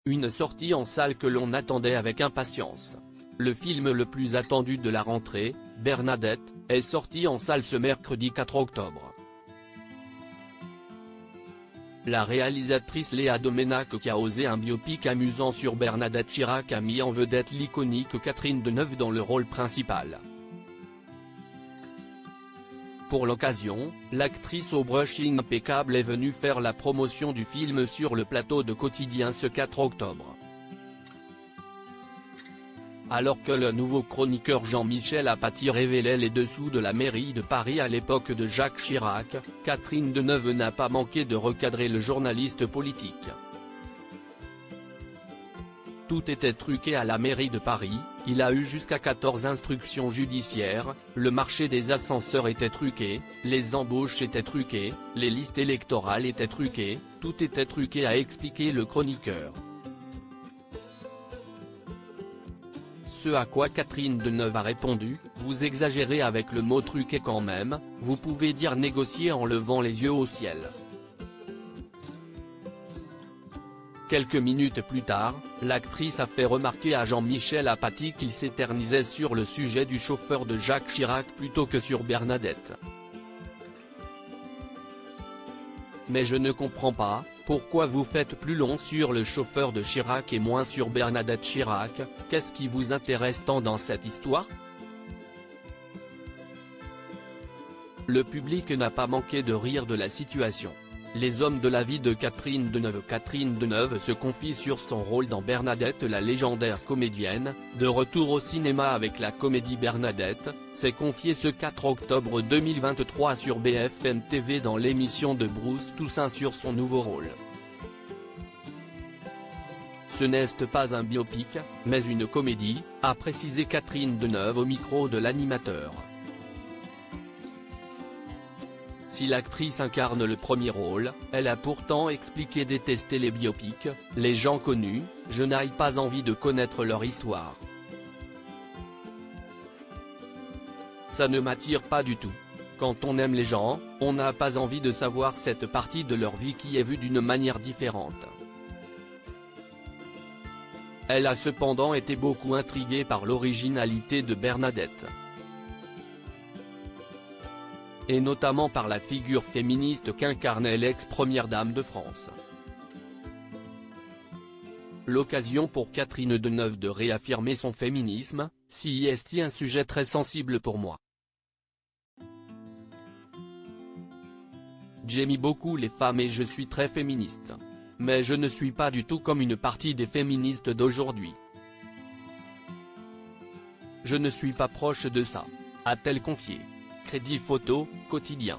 une sortie en salle que l'on attendait avec impatience. Le film le plus attendu de la rentrée, Bernadette, est sorti en salle ce mercredi 4 octobre. La réalisatrice Léa Doménac, qui a osé un biopic amusant sur Bernadette Chirac, a mis en vedette l'iconique Catherine Deneuve dans le rôle principal. Pour l'occasion, l'actrice au brushing impeccable est venue faire la promotion du film sur le plateau de Quotidien ce 4 octobre. Alors que le nouveau chroniqueur Jean-Michel Apathy révélait les dessous de la mairie de Paris à l'époque de Jacques Chirac, Catherine Deneuve n'a pas manqué de recadrer le journaliste politique. Tout était truqué à la mairie de Paris, il a eu jusqu'à 14 instructions judiciaires, le marché des ascenseurs était truqué, les embauches étaient truquées, les listes électorales étaient truquées, tout était truqué, a expliqué le chroniqueur. Ce à quoi Catherine Deneuve a répondu: « Vous exagérez avec le mot truqué quand même, vous pouvez dire négocier en levant les yeux au ciel ». Quelques minutes plus tard, l'actrice a fait remarquer à Jean-Michel Apathy qu'il s'éternisait sur le sujet du chauffeur de Jacques Chirac plutôt que sur Bernadette. « Mais je ne comprends pas, pourquoi vous faites plus long sur le chauffeur de Chirac et moins sur Bernadette Chirac, qu'est-ce qui vous intéresse tant dans cette histoire ?» Le public n'a pas manqué de rire de la situation. Les hommes de la vie de Catherine Deneuve se confie sur son rôle dans Bernadette. La légendaire comédienne, de retour au cinéma avec la comédie Bernadette, s'est confiée ce 4 octobre 2023 sur BFM TV dans l'émission de Bruce Toussaint sur son nouveau rôle. Ce n'est pas un biopic, mais une comédie, a précisé Catherine Deneuve au micro de l'animateur. Si l'actrice incarne le premier rôle, elle a pourtant expliqué détester les biopics, les gens connus, je n'ai pas envie de connaître leur histoire. Ça ne m'attire pas du tout. Quand on aime les gens, on n'a pas envie de savoir cette partie de leur vie qui est vue d'une manière différente. Elle a cependant été beaucoup intriguée par l'originalité de Bernadette. Et notamment par la figure féministe qu'incarnait l'ex-première dame de France. L'occasion pour Catherine Deneuve de réaffirmer son féminisme, si est un sujet très sensible pour moi. J'aime beaucoup les femmes et je suis très féministe. Mais je ne suis pas du tout comme une partie des féministes d'aujourd'hui. Je ne suis pas proche de ça, a-t-elle confié. Crédit photo, Quotidien.